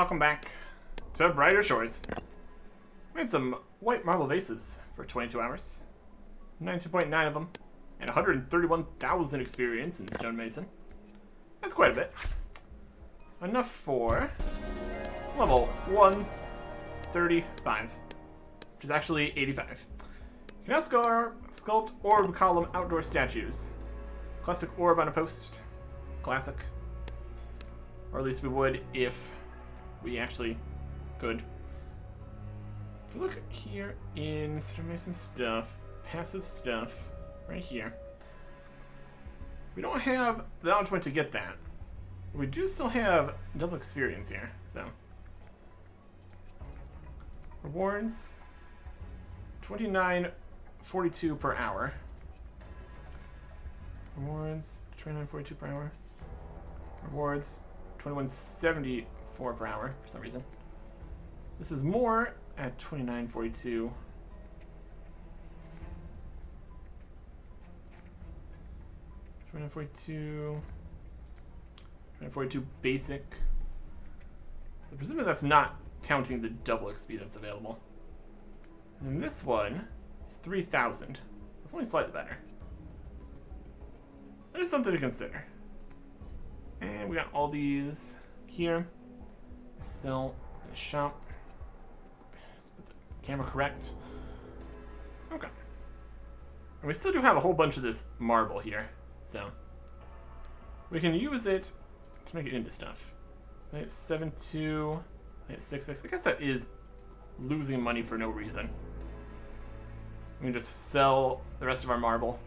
welcome back to Brighter Shores. Made some white marble vases for 22 hours. 92.9 of them, and 131,000 experience in stonemason. That's quite a bit. Enough for level 135, which is actually 85. You can now sculpt orb column outdoor statues. Classic orb on a post. Classic. Or at least we would if we actually could. If we look here in stonemason stuff, passive stuff, right here, we don't have the knowledge point to get that. We do still have double experience here, so. Rewards, 29.42 per hour. Rewards, 29.42 per hour. Rewards, 21.74 per hour for some reason. This is more at 29.42. 29.42. 29.42 basic. So presumably that's not counting the double XP that's available. And then this one is 3,000. That's only slightly better. That is something to consider. And we got all these here. Sell in the shop. Just put the camera correct. Okay. And we still do have a whole bunch of this marble here, so we can use it to make it into stuff. Right, 7.2, 6.6. I guess that is losing money for no reason. We can just sell the rest of our marble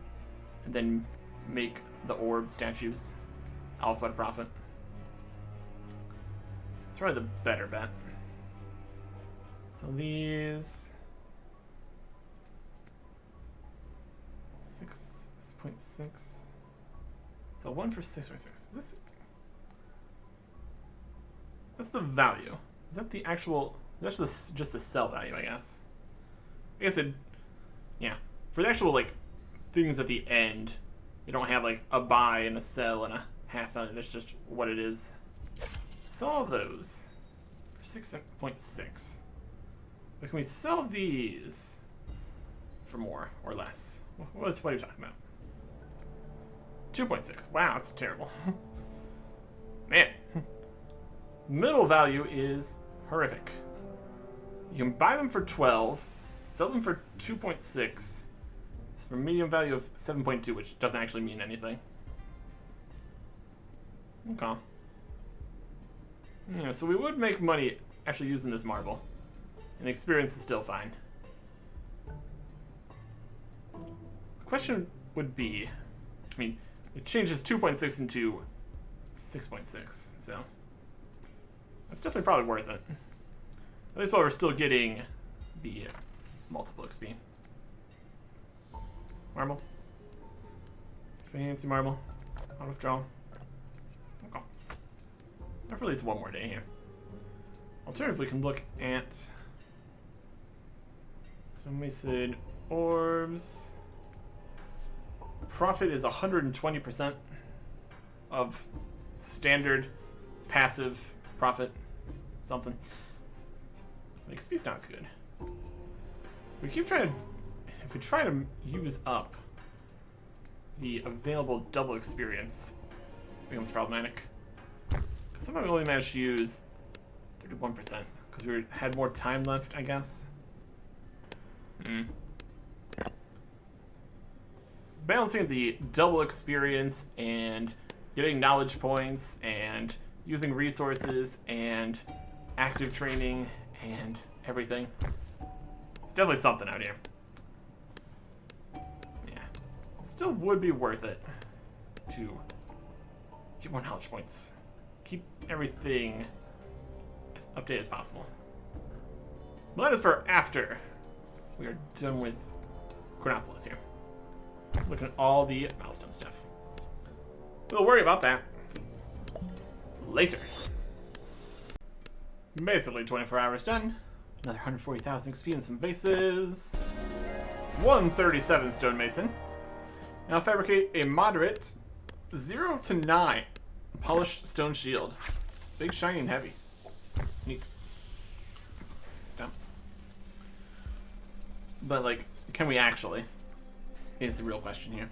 and then make the orb statues also at a profit. It's probably the better bet. So these 6.6. So one for 6.6. That's the value. Is that the actual? That's just the sell value, I guess. I guess it. Yeah. For the actual like things at the end, you don't have like a buy and a sell and a half value. That's just what it is. Sell all those for 6.6. But can we sell these for more or less? What are you talking about? 2.6. Wow, that's terrible. Man. Middle value is horrific. You can buy them for 12, sell them for 2.6. It's for medium value of 7.2, which doesn't actually mean anything. Okay. Yeah, so we would make money actually using this marble. And the experience is still fine. The question would be, I mean, it changes 2.6 into 6.6, so that's definitely probably worth it. At least while we're still getting the multiple XP. Marble. Fancy marble. Auto withdrawal. Okay. For at least one more day here. Alternatively, we can look at some mason orbs. Profit is 120% of standard passive profit. Something. The XP's not as good. We keep trying to. If we try to use up the available double experience, it becomes problematic. Somehow we only managed to use 31% because we had more time left, I guess. Balancing the double experience and getting knowledge points and using resources and active training and everything. It's definitely something out here. Yeah. Still would be worth it to get more knowledge points. Keep everything as updated as possible. But that is for after we are done with Crenopolis here. Looking at all the milestone stuff. We'll worry about that later. Basically 24 hours done. Another 140,000 XP and some vases. It's 137 stonemason. Now fabricate a moderate 0 to 9 polished stone shield. Big, shiny, and heavy. Neat. Stop. But, like, can we actually? Is the real question here.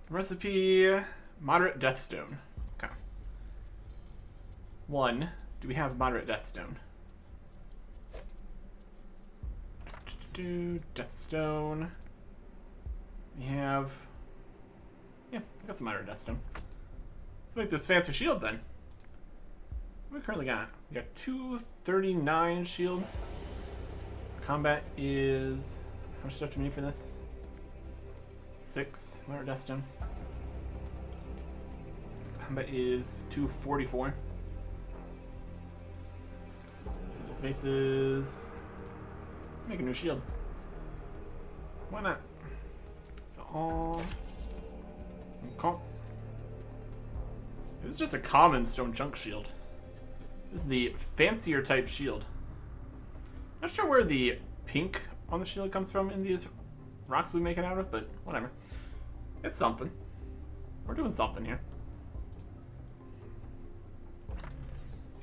Recipe, moderate deathstone. Okay. 1, do we have moderate deathstone? Deathstone. We have... Yeah, I got some moderate deathstone. Let's make this fancy shield then. What do we currently got? We got 239 shield. Combat is... How much stuff do we need for this? 6 moderate deathstone. Combat is 244. So this base is... Make a new shield. Why not? So all... Okay. This is just a common stone chunk shield. This is the fancier type shield. Not sure where the pink on the shield comes from in these rocks we make it out of, but whatever. It's something. We're doing something here.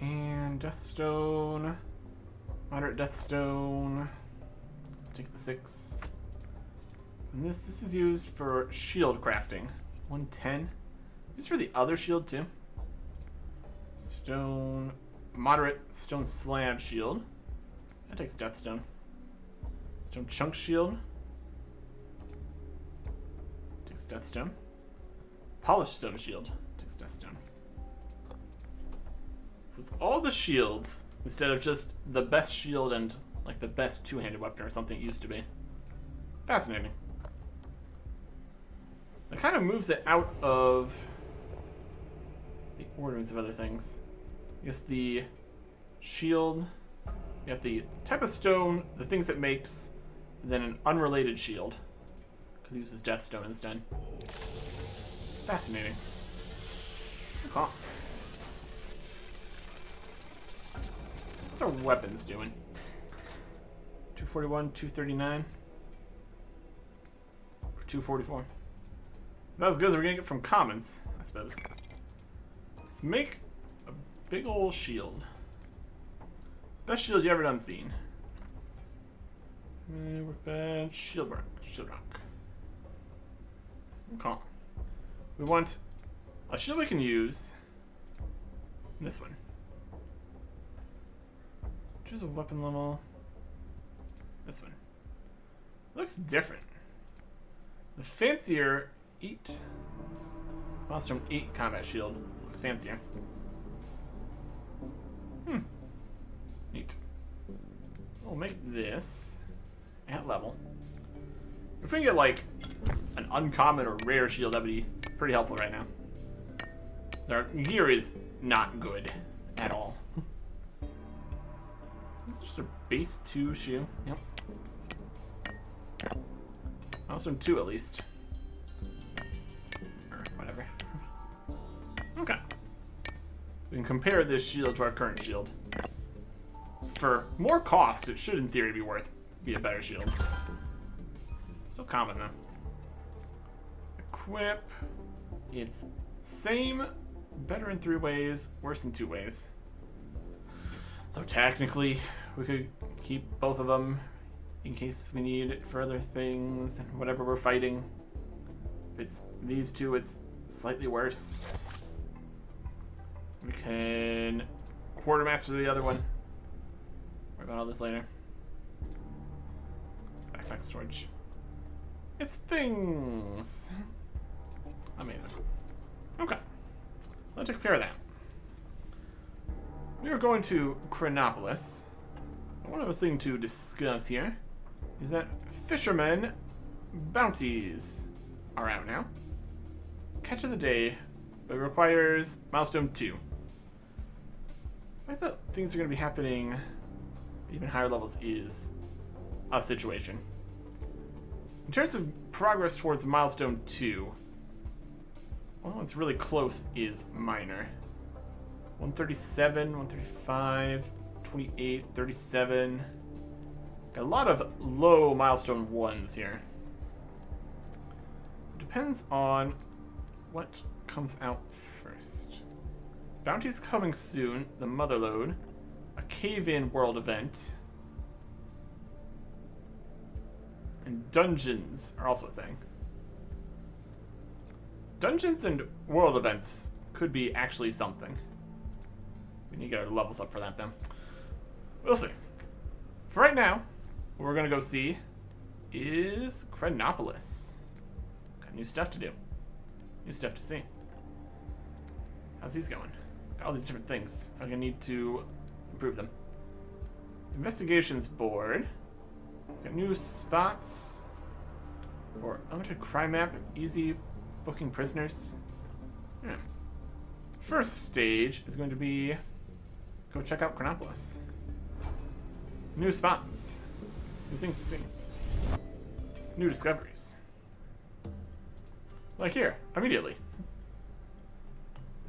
And deathstone. Moderate deathstone. Let's take the 6. And this is used for shield crafting. 110. This for the other shield too. Stone, moderate stone slab shield. That takes deathstone. Stone chunk shield. Takes deathstone. Polished stone shield. Takes deathstone. So it's all the shields instead of just the best shield and like the best two-handed weapon or something it used to be. Fascinating. It kind of moves it out of the orderings of other things. I guess the shield, you have the type of stone, the things it makes, and then an unrelated shield. Because it uses deathstone instead. Fascinating. Okay. What's our weapons doing? 241, 239, or 244. Not as good as we're gonna get from commons, I suppose. Let's make a big old shield. Best shield you ever done seen. Workbench, shield rock. Okay. We want a shield we can use. This one. Choose a weapon level. This one. Looks different. The fancier 8. Milestone 8 combat shield. Looks fancier. Neat. We'll make this at level. If we can get like an uncommon or rare shield, that'd be pretty helpful right now. Our gear is not good at all. It's just a base 2 shoe. Yep. Milestone 2 at least. Or whatever. Okay. We can compare this shield to our current shield. For more cost, it should in theory be a better shield. Still common though. Equip. It's same, better in 3 ways, worse in 2 ways. So technically, we could keep both of them in case we need it for other things and whatever we're fighting. If it's these 2, it's slightly worse. We can quartermaster the other one. Worry about all this later. Backpack storage. It's things. Amazing. Okay. That takes care of that. We are going to Crenopolis. One other thing to discuss here is that fishermen bounties are out now. Catch of the day, but it requires milestone 2. I thought things are going to be happening at even higher levels is a situation. In terms of progress towards milestone 2, one that's really close is minor. 137, 135, 28, 37. Got a lot of low milestone 1s here. Depends on what comes out first. Bounty's coming soon. The Motherlode. A cave-in world event. And dungeons are also a thing. Dungeons and world events could be actually something. We need to get our levels up for that, then. We'll see. For right now, what we're going to go see is Crenopolis. Got new stuff to do. New stuff to see. How's these going? Got all these different things. I'm going to need to improve them. Investigations board. Got new spots for unlimited crime map, easy booking prisoners. Yeah. First stage is going to be go check out Crenopolis. New spots, new things to see, new discoveries. Like here, immediately.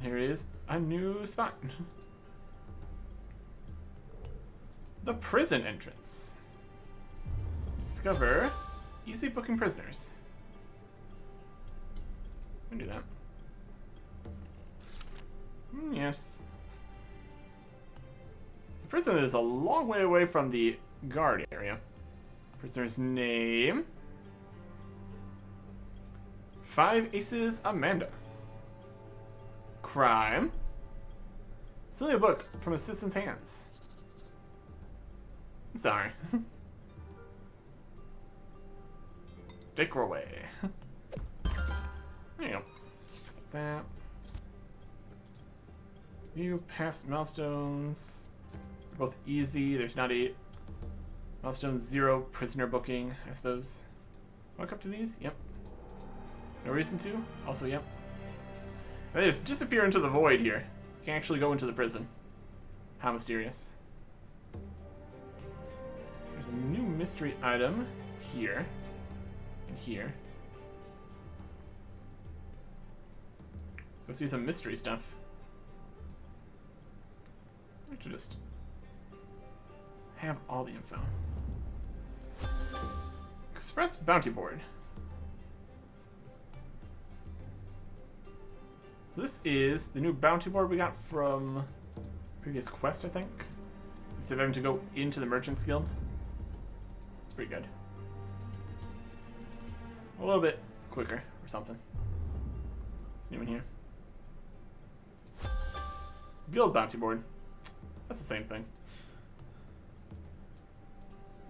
Here is a new spot. The prison entrance. Discover easy booking prisoners. We can do that. Yes. The prison is a long way away from the guard area. Prisoner's name. 5 Aces Amanda. Crime. Silly a book from assistant's hands. I'm sorry. Decraway. There you go. Like that. View past milestones. They're both easy. There's not a milestone 0 prisoner booking, I suppose. Walk up to these? Yep. No reason to? Also, yep. They just disappear into the void here. You can actually go into the prison. How mysterious. There's a new mystery item here. And here. Let's go see some mystery stuff. I should just have all the info. Express bounty board. So this is the new bounty board we got from previous quest, I think. Instead of having to go into the Merchant's Guild. It's pretty good. A little bit quicker or something. It's new in here. Guild bounty board. That's the same thing.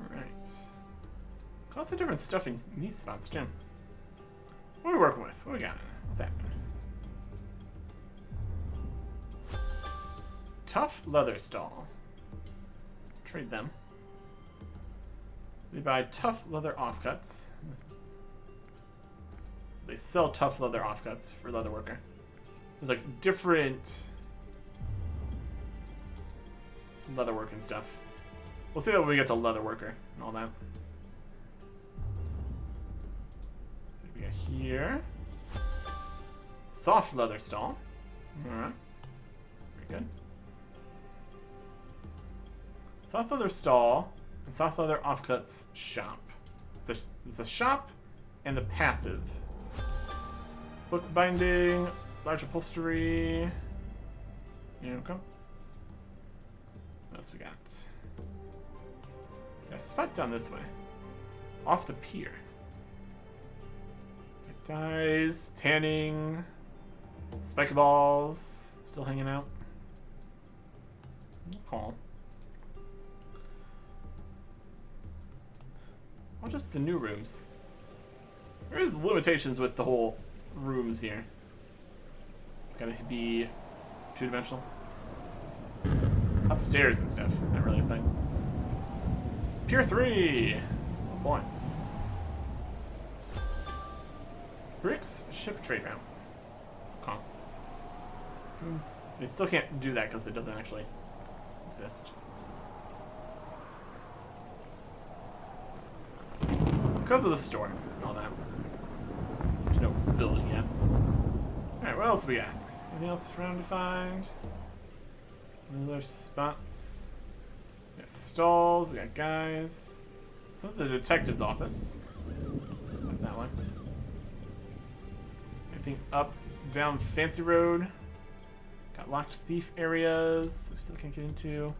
Alright. Lots of different stuff in these spots, too. What are we working with? What we got? What's happening? Tough leather stall. Trade them. We buy tough leather offcuts. They sell tough leather offcuts for leather worker. There's like different leather working stuff. We'll see that when we get to leather worker and all that. What do we got here? Soft leather stall. Alright. Very good. Soft leather stall and soft leather offcuts shop. It's a shop and the passive. Book binding, large upholstery. Yeah, okay. What else we got? Got a spot down this way. Off the pier. Dyes, tanning, spike balls, still hanging out. Cool. Or just the new rooms. There's limitations with the whole rooms here. It's gotta be two-dimensional. Upstairs and stuff, not really a thing. Pier 3! Oh boy. Bricks ship trade route. Huh. They still can't do that because it doesn't actually exist. Because of the storm and all that. There's no building yet. Alright, what else we got? Anything else around to find? Other spots. We got stalls, we got guys. Some of the detective's office. Like that one. Anything up, down Fancy Road? Got got locked thief areas we still can't get into.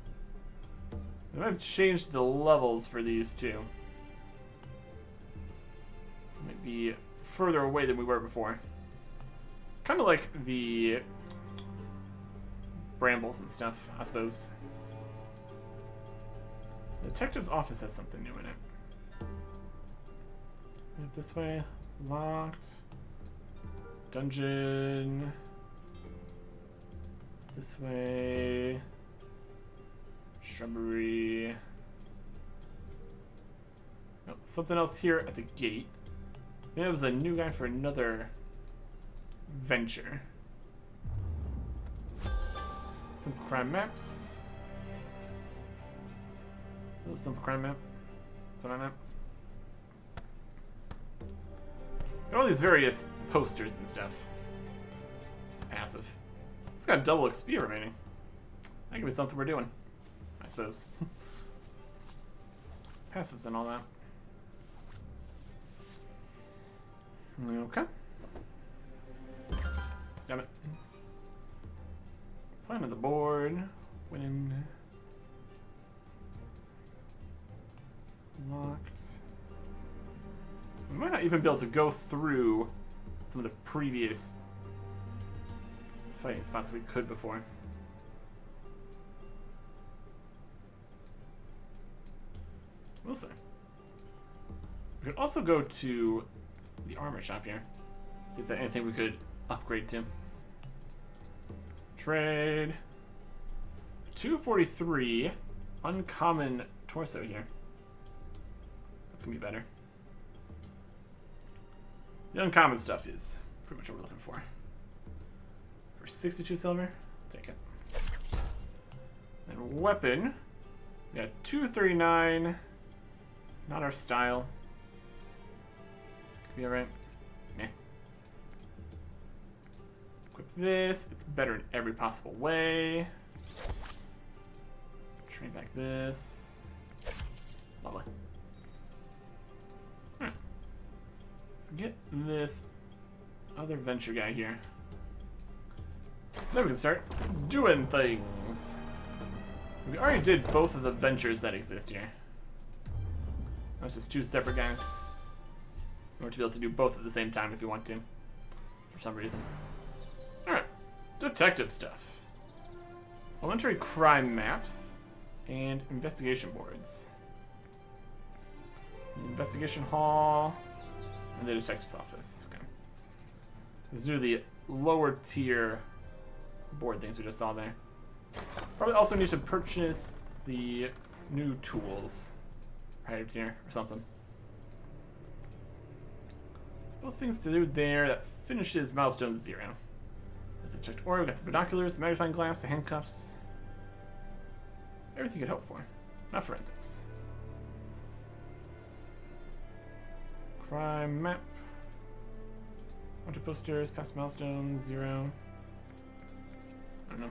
We might have changed the levels for these too. So it might be further away than we were before. Kind of like the brambles and stuff, I suppose. The detective's office has something new in it. Move this way. Locked. Dungeon. This way. Shrubbery. No, something else here at the gate. I think it was a new guy for another venture. Simple crime maps. A little simple crime map. That's what I meant. All these various posters and stuff. It's passive. It's got double XP remaining. That could be something we're doing, I suppose. Passives and all that. Okay. Stab it. Plan on the board. Winning. Locked. We might not even be able to go through some of the previous fighting spots we could before. We'll see. We could also go to the armor shop here. See if there's anything we could upgrade to. Trade. 243. Uncommon torso here. That's gonna be better. The uncommon stuff is pretty much what we're looking for. For 62 silver, take it. And weapon, we got 239. Not our style. Could be alright. Nah. Equip this. It's better in every possible way. Trade back this. Lovely. Alright. Let's get this other venture guy here. Then we can start doing things. We already did both of the ventures that exist here. That's just two separate guys. In order to be able to do both at the same time if you want to. For some reason. Alright. Detective stuff. Elementary crime maps. And investigation boards. So the investigation hall. And the detective's office. Okay. Let's do the lower tier board things we just saw there. Probably also need to purchase the new tools. Right here or something. There's both things to do there. That finishes Milestones 0. As I checked ore, we got the binoculars, the magnifying glass, the handcuffs. Everything you could hope for. Not forensics. Crime map. Wanted posters, past Milestones 0. I don't know.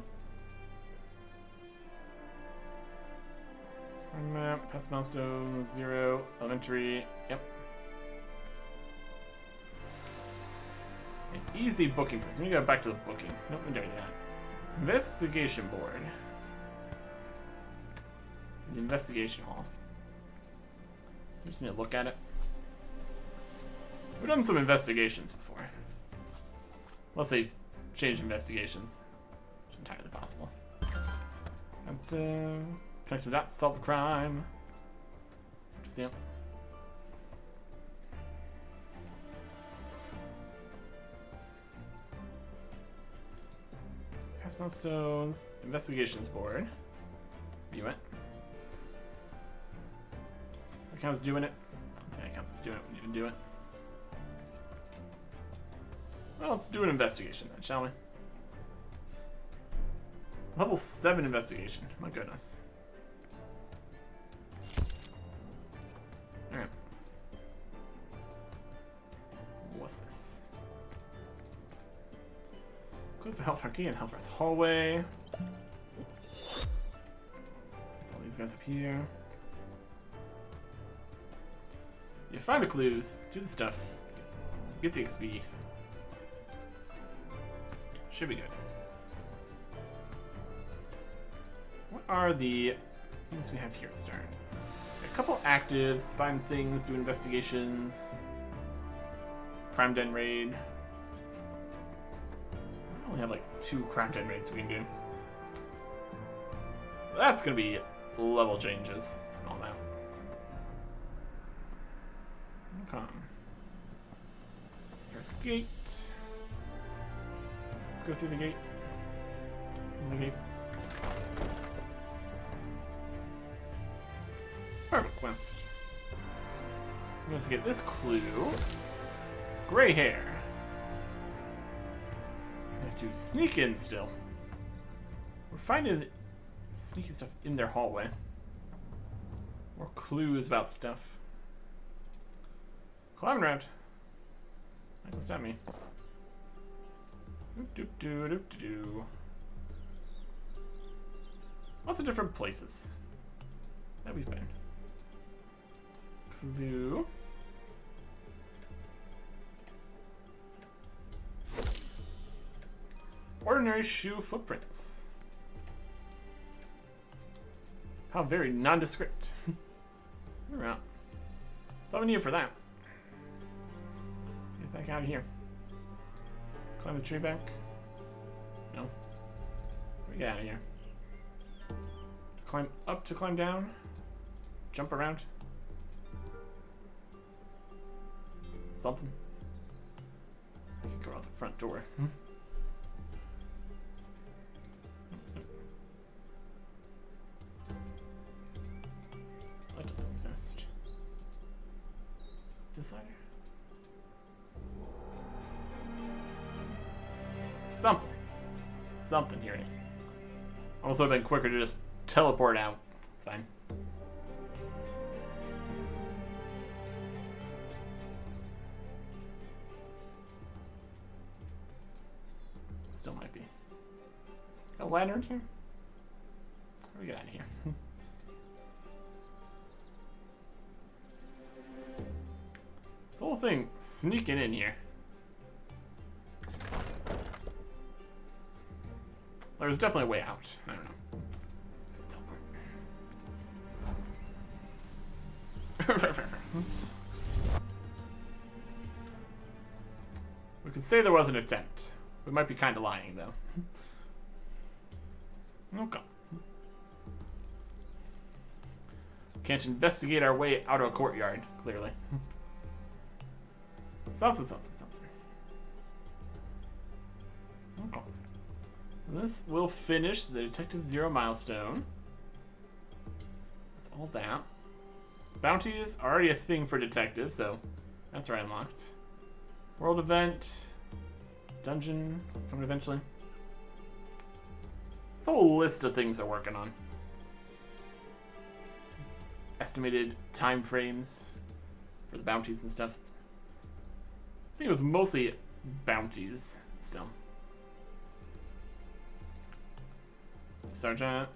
Crime map, past Milestones 0. Elementary. Yep. An easy booking person. Let me go back to the booking. Nope, we don't do that. Investigation board. The investigation hall. We just need to look at it. We've done some investigations before. Unless they've changed investigations. Which is entirely possible. That's connect to that, solve the crime. Just yep. Past Milestones, investigations board. View it. That counts doing it. Okay, that counts as doing it. We need to do it. Well, let's do an investigation then, shall we? Level 7 investigation. My goodness. Alright. What's this? Close the Hellfire key and Hellfire's hallway. That's all these guys up here. You find the clues, do the stuff, get the XP. Should be good. are the things we have here at start? A couple actives, find things, do investigations. Crime den raid. I only have like 2 crime den raids we can do. That's gonna be level changes and all that. Okay. First gate. Let's go through the gate. Perfect quest. I'm going to get this clue. Gray hair. I have to sneak in still. We're finding sneaky stuff in their hallway. More clues about stuff. Climb around. That can stop me. Doop-doop-doop-doop-doo. Lots of different places that we've been. Clue. Ordinary shoe footprints. How very nondescript. All right. That's all we need for that. Let's get back out of here. Climb the tree back. No. We get out of here. Climb up to climb down. Jump around. Something. I can go out the front door. What does exist? Decider. Something. Something here. Almost would have been quicker to just teleport out. It's fine. Still might be. Got a lantern here? How do we get out of here? This whole thing sneaking in here. There's definitely a way out. I don't know. Let's teleport. We could say there was an attempt. We might be kind of lying, though. Okay. Can't investigate our way out of a courtyard, clearly. Something. Okay. This will finish the Detective Zero milestone. That's all that. Bounties are already a thing for detectives, so that's already unlocked. World event. Dungeon coming eventually. It's a whole list of things they're working on. Estimated time frames for the bounties and stuff. I think it was mostly bounties still. Sergeant,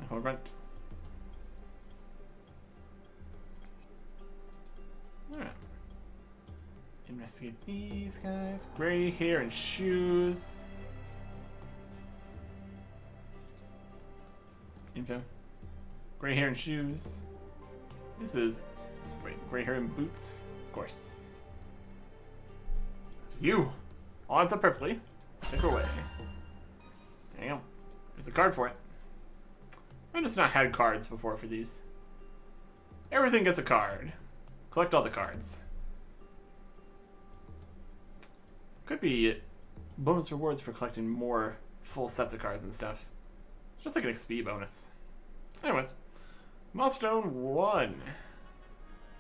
Grunt. Alright. Investigate these guys. Gray hair and shoes. Info. Gray hair and shoes. This is. Wait, gray hair and boots? Of course. It's you! All adds up perfectly. Take her away. There you go. There's a card for it. I've just not had cards before for these. Everything gets a card. Collect all the cards. Could be bonus rewards for collecting more full sets of cards and stuff. It's just like an XP bonus. Anyways, Milestone 1.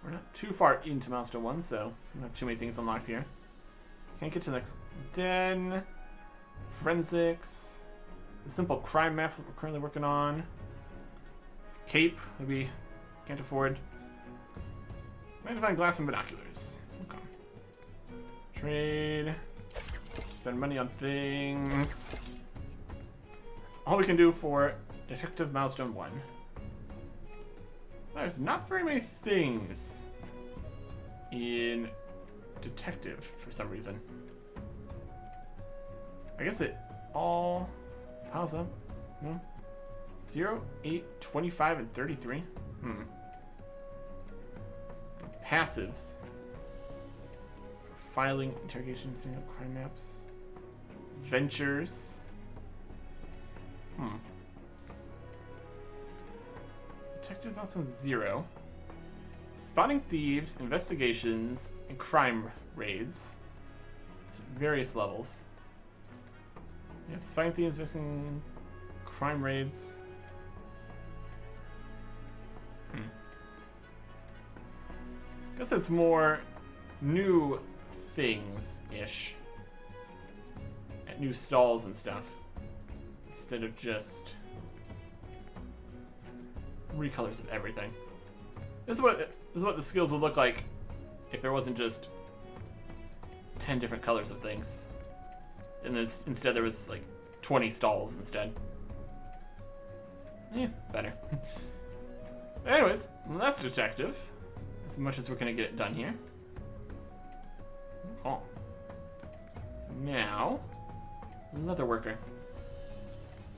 We're not too far into Milestone 1, so we don't have too many things unlocked here. Can't get to the next den. Forensics. The simple crime map that we're currently working on. Cape that we can't afford. Magnifying glass and binoculars. Okay. Trade. Spend money on things. That's all we can do for Detective Milestone 1. There's not very many things in Detective for some reason. I guess it all piles up. No? 0, 8, 25, and 33. Passives. For filing, interrogation, serial crime maps. Ventures. Detective milestones 0. Spotting thieves, investigations, and crime raids. To various levels. We have spotting thieves, investigating crime raids. Guess it's more new things-ish. At new stalls and stuff. Instead of just recolors of everything. This is what the skills would look like if there wasn't just 10 different colors of things. And instead there was like 20 stalls instead. Better. Anyways, that's detective. As much as we're gonna get it done here. Cool. So now, leatherworker.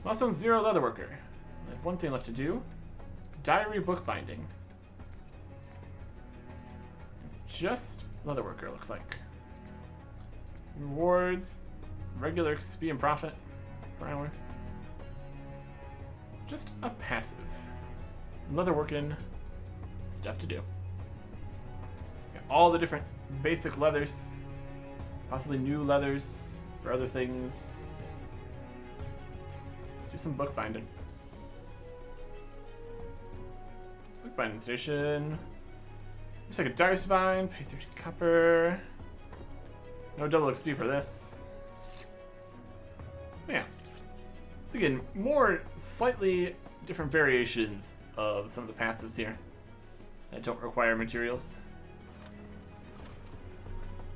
Milestone 0, leatherworker. I have one thing left to do. Diary bookbinding. It's just leatherworker, looks like. Rewards, regular XP and profit per hour. Just a passive. Leatherworking stuff to do. Got all the different basic leathers, possibly new leathers for other things. Do some bookbinding. Bookbinding station. Looks like a diary spine. Pay 13 copper. No double XP for this. But yeah. So again, more slightly different variations of some of the passives here that don't require materials.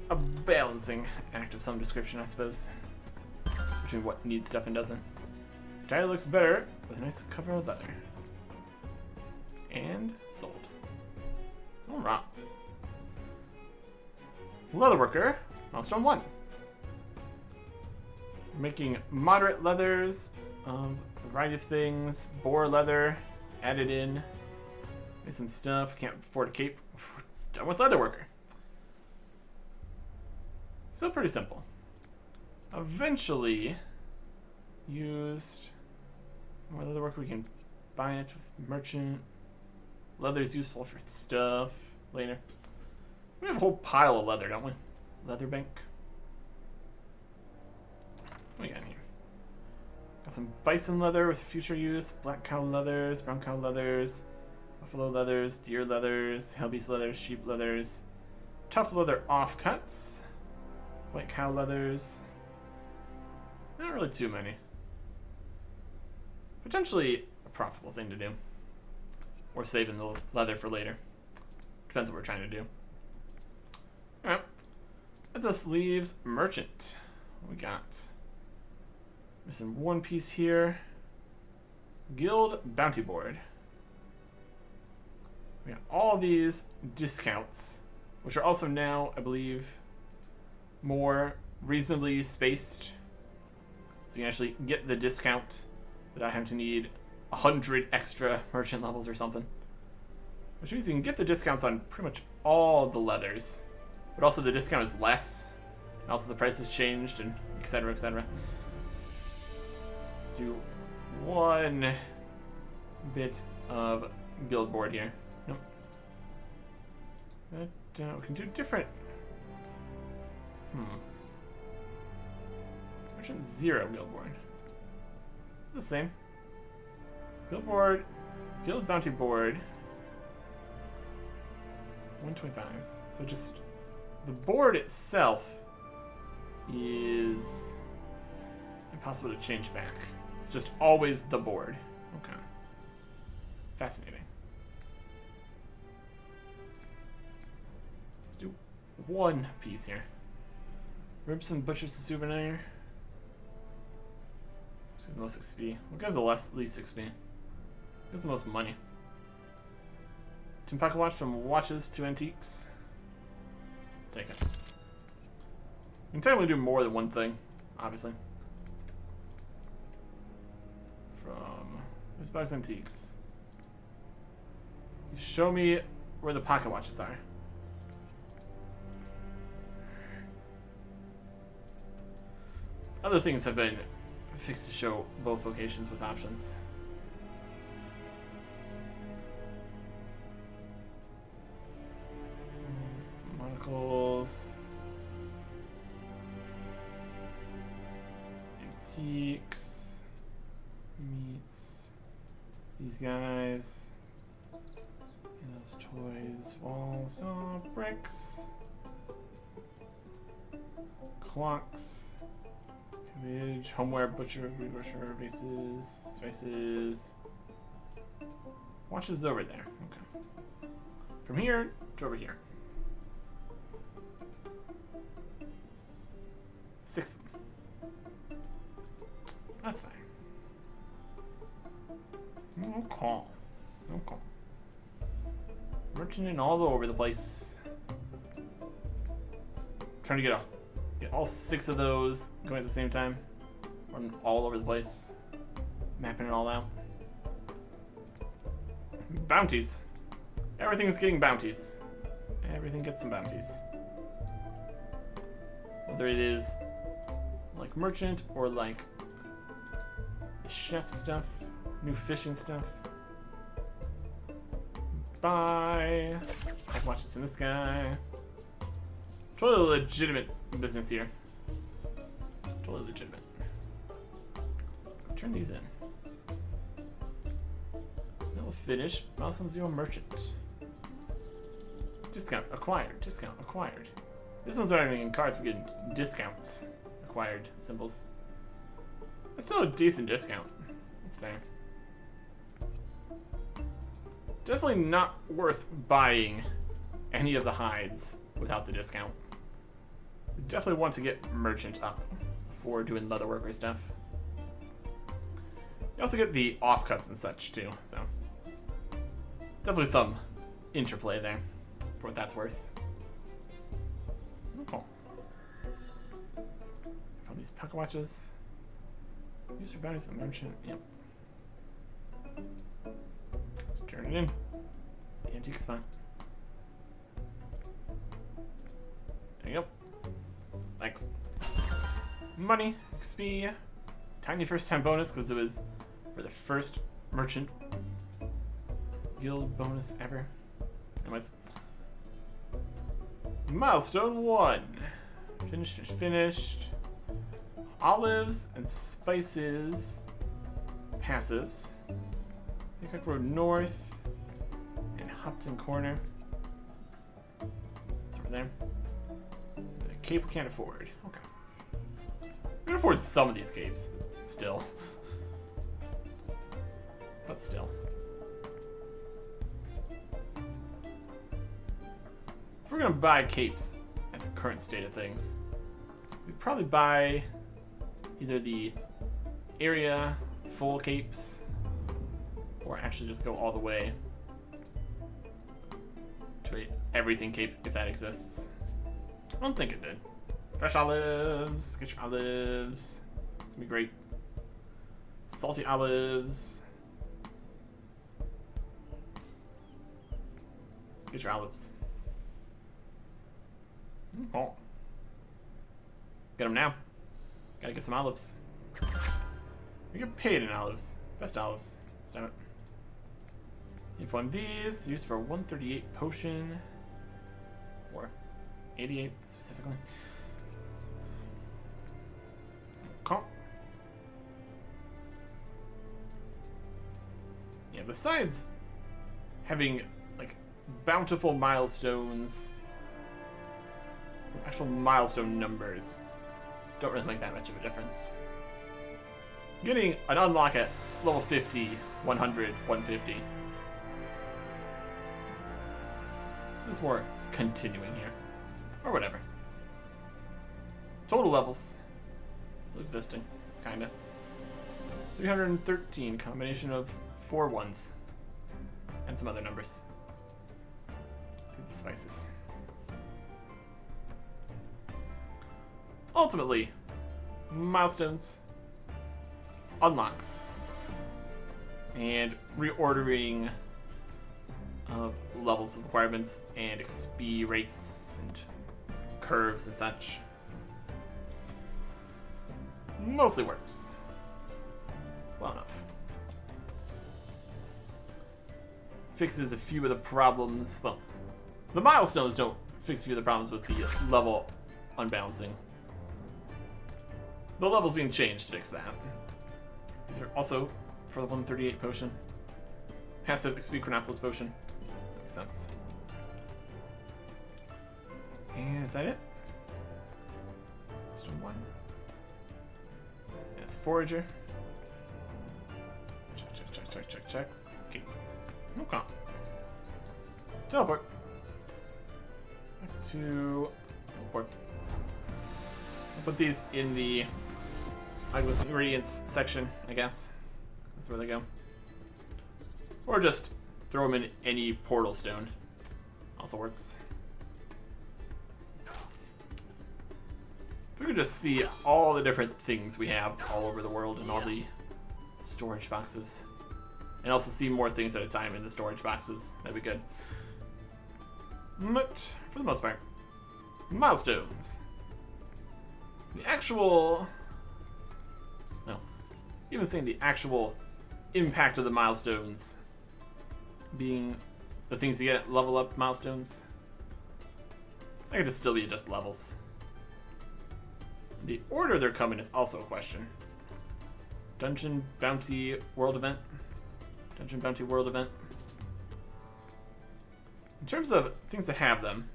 A balancing act of some description, I suppose, between what needs stuff and doesn't. Diary looks better with a nice cover of leather. And sold. Alright. Leatherworker, milestone 1. Making moderate leathers of a variety of things. Boar leather is added in. Made some stuff. Can't afford a cape. Done with leatherworker. Still pretty simple. Eventually used more leatherworker. We can buy it with merchant. Leather's useful for stuff later. We have a whole pile of leather, don't we? Leather bank. What we got here? Got some bison leather with future use, black cow leathers, brown cow leathers, buffalo leathers, deer leathers, hellbeast leathers, sheep leathers, tough leather offcuts, white cow leathers. Not really too many. Potentially a profitable thing to do. Or saving the leather for later. Depends what we're trying to do. Alright. This leaves merchant. What we got? Missing one piece here. Guild bounty board. We got all these discounts, which are also now, I believe, more reasonably spaced. So you can actually get the discount without having to need 100 extra merchant levels or something. Which means you can get the discounts on pretty much all the leathers. But also the discount is less. And also the price has changed, and etc, etc. Let's do one bit of guild board here. Nope. But we can do different. Merchant 0 guild board. The same. Guild board, guild bounty board, 125. So just the board itself is impossible to change back. It's just always the board. Okay. Fascinating. Let's do one piece here. Ribs and butchers a souvenir. The most XP. What gives the least XP? Gives the most money. Tin pocket watch from watches to antiques. Take it. You can technically do more than one thing, obviously. From Where's Bugs Antiques? You show me where the pocket watches are. Other things have been fixed to show both locations with options. Monocles. Antiques. Meats. These guys. And those toys. Walls. Oh, bricks. Clocks. Cabbage. Homeware. Butcher. Greengrocer. Vases. Spices. Watches over there. Okay. From here to over here. 6 of them. That's fine. No call. No call. Merchanting all over the place. Trying to get all 6 of those going at the same time. Running all over the place. Mapping it all out. Bounties. Everything's getting bounties. Everything gets some bounties. Whether it is like merchant or like chef stuff, new fishing stuff. Bye. I can watch this in this guy. Totally legitimate business here. Totally legitimate. Turn these in. No finish. Milestone 0 merchant. Discount acquired. Discount acquired. This one's not even in cards. We're getting discounts. Acquired symbols. That's still a decent discount. That's fair. Definitely not worth buying any of the hides without the discount. We definitely want to get merchant up before doing leatherworker stuff. You also get the offcuts and such too, so definitely some interplay there for what that's worth. Cool. From these pocket watches. Use your bounties and merchant. Yep. Let's turn it in. The antique spot. There you go. Thanks. Money, XP, tiny first time bonus because it was for the first merchant guild bonus ever. Anyways. Milestone 1. Finished. Olives and spices. Passives. Hickok Road North. And Hopton Corner. It's over there. The cape we can't afford. Okay. We can afford some of these capes, but still. But still. If we're gonna buy capes at the current state of things, we'd probably buy either the area full capes or actually just go all the way to a everything cape if that exists. I don't think it did. Fresh olives, get your olives. It's gonna be great. Salty olives. Get your olives. Oh. Get them now. Gotta get some olives. We get paid in olives. Best olives. Damn it. You find these. Used for 138 potion. Or 88 specifically. Okay. Yeah, besides having like bountiful milestones, actual milestone numbers don't really make that much of a difference. Getting an unlock at level 50, 100, 150 is more continuing here. Or whatever. Total levels. Still existing. Kinda. 313, combination of 4 ones. And some other numbers. Let's get the spices. Ultimately, milestones, unlocks, and reordering of levels of requirements and XP rates and curves and such. Mostly works well enough. Fixes a few of the problems. Well, the milestones don't fix a few of the problems with the level unbalancing. The levels being changed fix that. These are also for the 138 potion. Passive XP Crenopolis potion. That makes sense. And is that it? Just one. Yes, Forager. Check. Okay. Okay. Teleport. Back to teleport. I'll put these in the Legolas ingredients section, I guess. That's where they go. Or just throw them in any portal stone. Also works. If we could just see all the different things we have all over the world and all the storage boxes. And also see more things at a time in the storage boxes. That'd be good. But, for the most part, milestones. The actual... No. Even saying the actual impact of the milestones being the things you get level up milestones. I could still be just levels. The order they're coming is also a question. Dungeon Bounty World Event. Dungeon Bounty World Event. In terms of things that have them,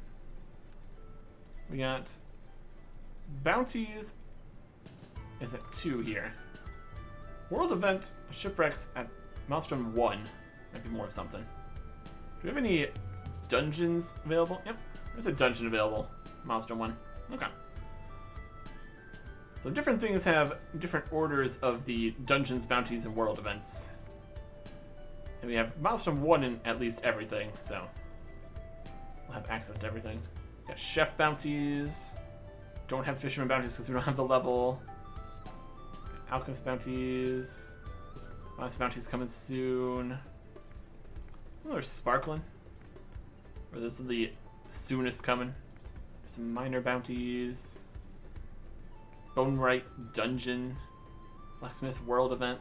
we got bounties is at 2 here. World Event Shipwrecks at Milestone 1. Might be more of something. Do we have any dungeons available? Yep, there's a dungeon available. Milestone 1. Okay. So different things have different orders of the dungeons, bounties, and world events. And we have Milestone 1 in at least everything, so we'll have access to everything. We got chef bounties. Don't have fisherman bounties because we don't have the level. Alchemist bounties. Honest bounties coming soon. Oh, there's sparkling. Or this is the soonest coming. There's some minor bounties. Bone Right Dungeon. Blacksmith World Event.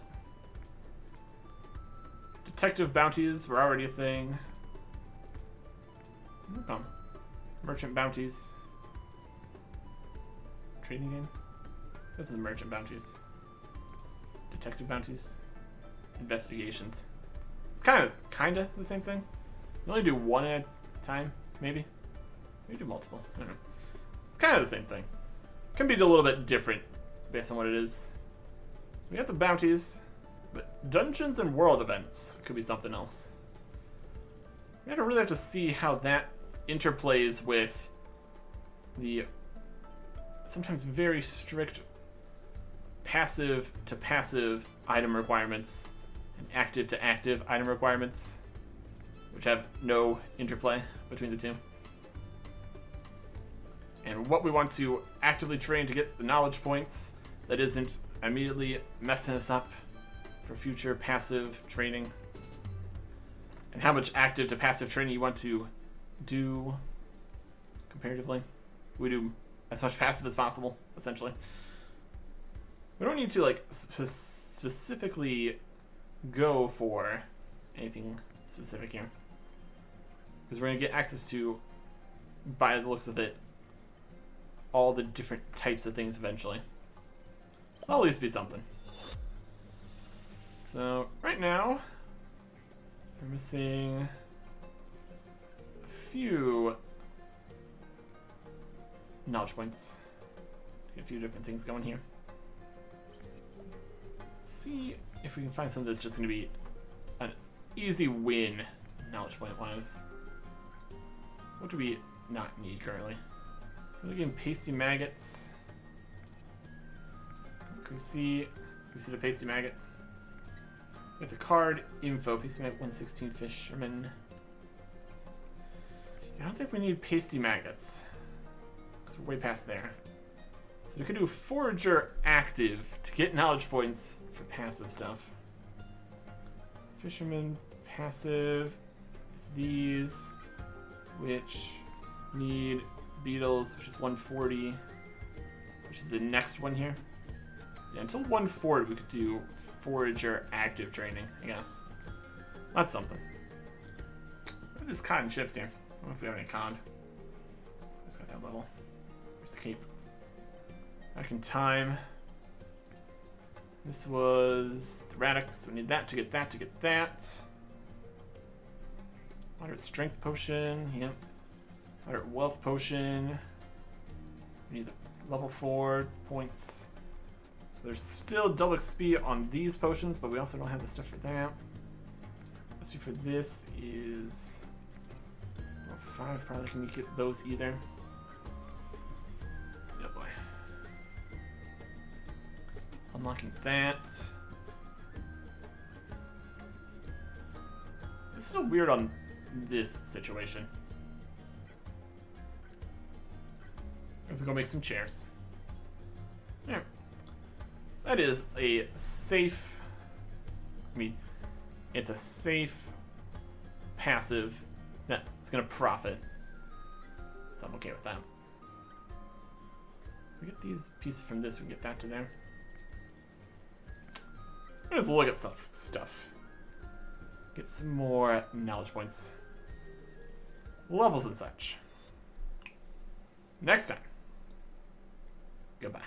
Detective bounties were already a thing. Okay. Merchant bounties. Trading game? This is the merchant bounties. Detective bounties. Investigations. It's kind of the same thing. You only do one at a time, maybe. Maybe do multiple. I don't know. It's kind of the same thing. Can be a little bit different based on what it is. We got the bounties, but dungeons and world events could be something else. We really have to see how that interplays with the sometimes very strict passive to passive item requirements and active to active item requirements, which have no interplay between the two. And what we want to actively train to get the knowledge points that isn't immediately messing us up for future passive training. And how much active to passive training you want to do comparatively. We do as much passive as possible, essentially. We don't need to like specifically go for anything specific here, because we're going to get access to, by the looks of it, all the different types of things eventually. That'll at least be something. So right now we're missing a few knowledge points. Get a few different things going here. See if we can find something that's just going to be an easy win knowledge point wise. What do we not need currently? We're looking pasty maggots. Can we see the pasty maggot? With the card info, pasty maggot 116 fisherman. I don't think we need pasty maggots, because we're way past there. So we could do Forager active to get knowledge points for passive stuff. Fisherman passive is these, which need beetles, which is 140, which is the next one here. So yeah, until 140, we could do forager active training, I guess. That's something. There's cotton chips here. I don't know if we have any cod. Just got that level. Here's the cape. Back in time. This was the Radix, so we need that to get that to get that. Moderate strength potion, yep. Moderate wealth potion. We need the level 4 points. There's still double XP on these potions, but we also don't have the stuff for that. Recipe for this is level 5, probably can get those either. Oh boy. Unlocking that. This is a weird on this situation. Let's go make some chairs. There. That is a safe. I mean, it's a safe passive that's gonna profit. So I'm okay with that. We get these pieces from this, we get that to there. Let's look at stuff. Get some more knowledge points. Levels and such. Next time. Goodbye.